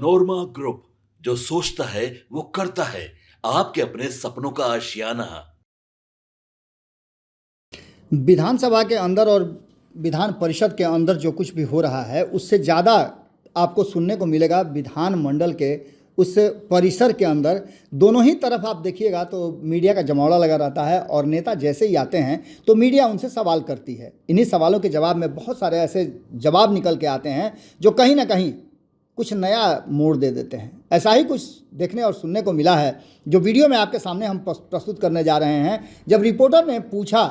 नोरमा group, जो सोचता है वो करता है। आपके अपने सपनों का आशियाना। विधानसभा के अंदर और विधान परिषद के अंदर जो कुछ भी हो रहा है उससे ज़्यादा आपको सुनने को मिलेगा विधानमंडल के उस परिसर के अंदर। दोनों ही तरफ आप देखिएगा तो मीडिया का जमावड़ा लगा रहता है और नेता जैसे ही आते हैं तो मीडिया उनसे सवाल करती है। इन्हीं सवालों के जवाब में बहुत सारे ऐसे जवाब निकल के आते हैं जो कहीं ना कहीं कुछ नया मोड़ दे देते हैं। ऐसा ही कुछ देखने और सुनने को मिला है जो वीडियो में आपके सामने हम प्रस्तुत करने जा रहे हैं। जब रिपोर्टर ने पूछा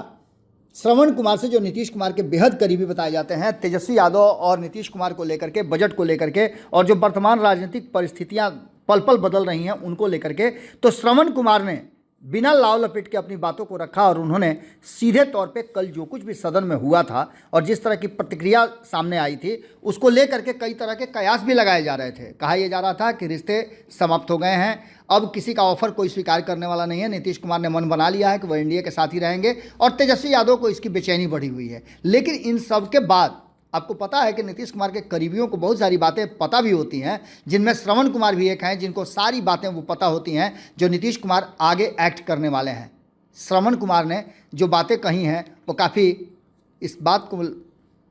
श्रवण कुमार से, जो नीतीश कुमार के बेहद करीबी बताए जाते हैं, तेजस्वी यादव और नीतीश कुमार को लेकर के, बजट को लेकर के और जो वर्तमान राजनीतिक परिस्थितियां पल पल बदल रही हैं उनको लेकर के, तो श्रवण कुमार ने बिना लाव लपेट के अपनी बातों को रखा और उन्होंने सीधे तौर पे कल जो कुछ भी सदन में हुआ था और जिस तरह की प्रतिक्रिया सामने आई थी उसको लेकर के कई तरह के कयास भी लगाए जा रहे थे। कहा यह जा रहा था कि रिश्ते समाप्त हो गए हैं, अब किसी का ऑफर कोई स्वीकार करने वाला नहीं है। नीतीश कुमार ने मन बना लिया है कि वह एनडीए के साथ ही रहेंगे और तेजस्वी यादव को इसकी बेचैनी बढ़ी हुई है। लेकिन इन सब के बाद आपको पता है कि नीतीश कुमार के करीबियों को बहुत सारी बातें पता भी होती हैं, जिनमें श्रवण कुमार भी एक हैं जिनको सारी बातें वो पता होती हैं जो नीतीश कुमार आगे एक्ट करने वाले हैं। श्रवण कुमार ने जो बातें कही हैं वो काफ़ी इस बात को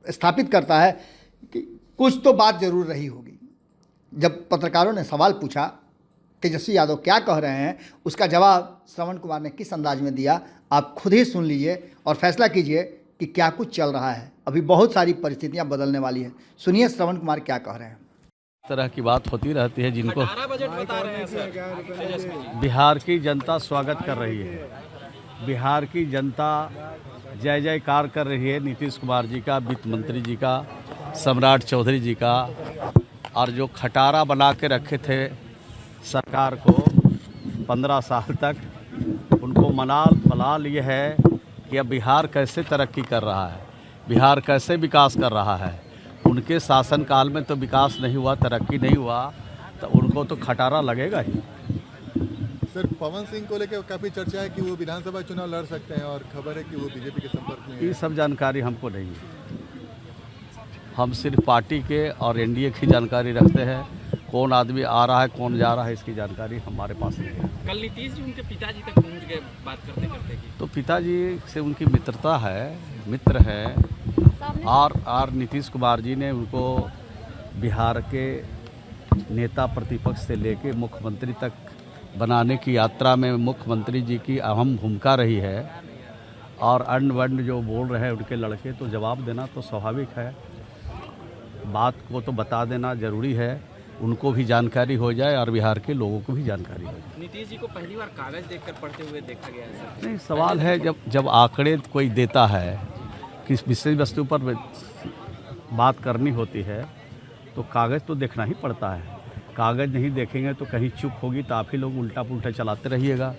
स्थापित करता है कि कुछ तो बात ज़रूर रही होगी। जब पत्रकारों ने सवाल पूछा तेजस्वी यादव क्या कह रहे हैं, उसका जवाब श्रवण कुमार ने किस अंदाज में दिया, आप खुद ही सुन लीजिए और फैसला कीजिए कि क्या कुछ चल रहा है। अभी बहुत सारी परिस्थितियां बदलने वाली है। सुनिए श्रवण कुमार क्या कह रहे हैं। तरह की बात होती रहती है जिनको बजट बता रहे हैं सर। बिहार की जनता स्वागत कर रही है। बिहार की जनता जय जयकार कर रही है नीतीश कुमार जी का, वित्त मंत्री जी का, सम्राट चौधरी जी का। और जो खटारा बना के रखे थे सरकार को 15 साल तक, उनको मना लिए है कि अब बिहार कैसे तरक्की कर रहा है, बिहार कैसे विकास कर रहा है। उनके शासनकाल में तो विकास नहीं हुआ, तरक्की नहीं हुआ, तो उनको तो खटारा लगेगा ही। सर, पवन सिंह को लेकर काफ़ी चर्चा है कि वो विधानसभा चुनाव लड़ सकते हैं और खबर है कि वो बीजेपी के संपर्क में है। ये सब जानकारी हमको नहीं है। हम सिर्फ पार्टी के और एनडीए की जानकारी रखते हैं। कौन आदमी आ रहा है, कौन जा रहा है, इसकी जानकारी हमारे पास नहीं है। कल नीतीश जी उनके पिताजी तक पहुंच गए बात करते करते की। तो पिताजी से उनकी मित्रता है, मित्र है। और नीतीश कुमार जी ने उनको बिहार के नेता प्रतिपक्ष से लेके मुख्यमंत्री तक बनाने की यात्रा में मुख्यमंत्री जी की अहम भूमिका रही है। और अन्न वर्ण जो बोल रहे हैं उनके लड़के, तो जवाब देना तो स्वाभाविक है। बात को तो बता देना ज़रूरी है, उनको भी जानकारी हो जाए और बिहार के लोगों को भी जानकारी हो जाए। नीतीश जी को पहली बार कागज देखकर पढ़ते हुए देखा गया है सर। नहीं, सवाल है जब आंकड़े कोई देता है, किस विषय वस्तु पर बात करनी होती है, तो कागज़ तो देखना ही पड़ता है। कागज़ नहीं देखेंगे तो कहीं चूक होगी तो आप ही लोग उल्टा पुल्टा चलाते रहिएगा।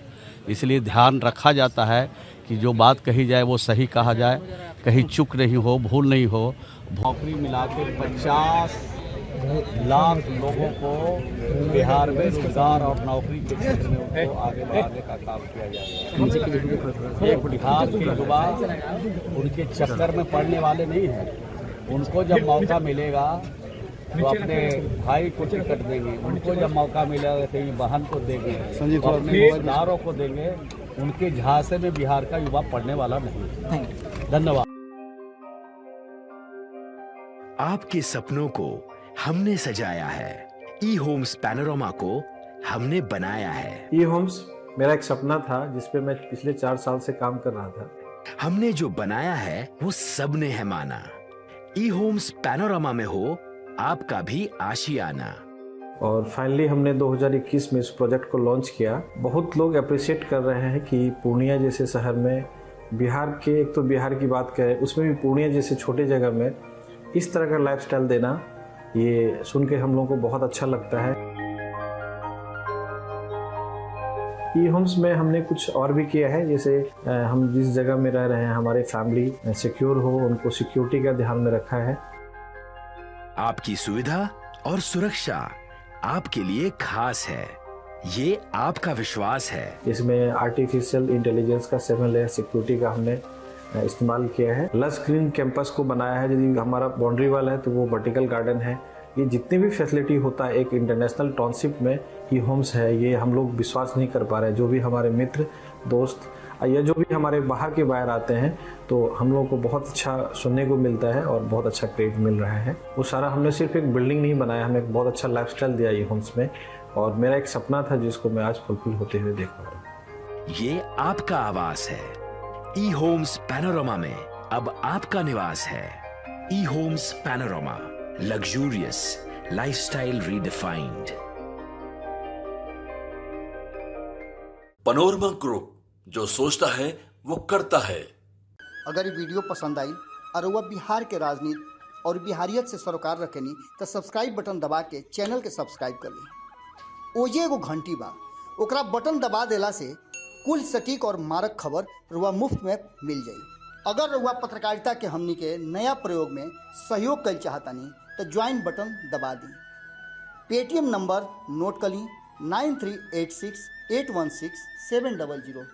इसलिए ध्यान रखा जाता है कि जो बात कही जाए वो सही कहा जाए, कहीं चूक नहीं हो, भूल नहीं हो। नौकरी मिला के 50 लाख लोगों को बिहार में रोजगार और नौकरी के क्षेत्र में उनको आगे बढ़ाने का काम किया जाएगा। एक बिहार के युवा उनके चक्कर में पड़ने वाले नहीं हैं। उनको जब मौका मिलेगा तो अपने भाई को टिकट देंगे, उनको जब मौका मिलेगा तो ये बहन को देंगे, अपने रिश्तेदारों को देंगे। उनके झांसे में बिहार का युवा पड़ने वाला नहीं। धन्यवाद। आपके सपनों को हमने सजाया है, ई होम्स पैनोरमा को हमने बनाया है। ई होम्स मेरा एक सपना था जिस पे मैं पिछले 4 साल से काम कर रहा था। हमने जो बनाया है वो सबने है माना। ई होम्स पैनोरमा में हो आपका भी आशियाना। और फाइनली हमने 2021 में इस प्रोजेक्ट को लॉन्च किया। बहुत लोग अप्रिशिएट कर रहे हैं कि पूर्णिया जैसे शहर में, बिहार के, एक तो बिहार की बात करें उसमें भी पूर्णिया जैसे छोटे जगह में इस तरह का लाइफस्टाइल देना, ये सुन के हम लोगों को बहुत अच्छा लगता है। ई होम्स में हमने कुछ और भी किया है, जैसे हम जिस जगह में रह रहे हैं हमारे फैमिली सिक्योर हो, उनको सिक्योरिटी का ध्यान में रखा है। आपकी सुविधा और सुरक्षा आपके लिए खास है, ये आपका विश्वास है। इसमें आर्टिफिशियल इंटेलिजेंस का 7 लेयर सिक्योरिटी का हमने इस्तेमाल किया है। लस ग्रीन कैंपस को बनाया है। यदि हमारा बाउंड्री वाल है तो वो वर्टिकल गार्डन है, ये जितनी भी फैसिलिटी होता है एक इंटरनेशनल टाउनशिप में ई होम्स है, ये हम लोग विश्वास नहीं कर पा रहे हैं। जो भी हमारे मित्र दोस्त या जो भी हमारे बाहर के बाहर आते हैं तो हम लोगों को बहुत अच्छा सुनने को मिलता है और बहुत अच्छा क्रेडिट मिल रहा है। वो सारा हमने सिर्फ एक बिल्डिंग नहीं बनाया, हमें एक बहुत अच्छा लाइफस्टाइल दिया ई होम्स में, और मेरा एक सपना था जिसको मैं आज फुलफिल होते हुए देख रहा हूँ। ये आपका आवास है। ई होम्स पैनोरमा में अब आपका निवास है। E homes panorama, luxurious lifestyle redefined. Panorama group, जो सोचता है वो करता है। अगर ये वीडियो पसंद आई और वह बिहार के राजनीति और बिहारियत से सरोकार रखेनी तो सब्सक्राइब बटन दबा के चैनल के सब्सक्राइब कर ली। ओजे एगो घंटी बा, ओकरा बटन दबा देला से कुल सटीक और मारक खबर रुआ मुफ्त में मिल जाई। अगर रुआ पत्रकारिता के हमनी के नया प्रयोग में सहयोग कर चाहतानी तो ज्वाइन बटन दबा दी। पेटीएम नंबर नोट कर ली 9386 816 700।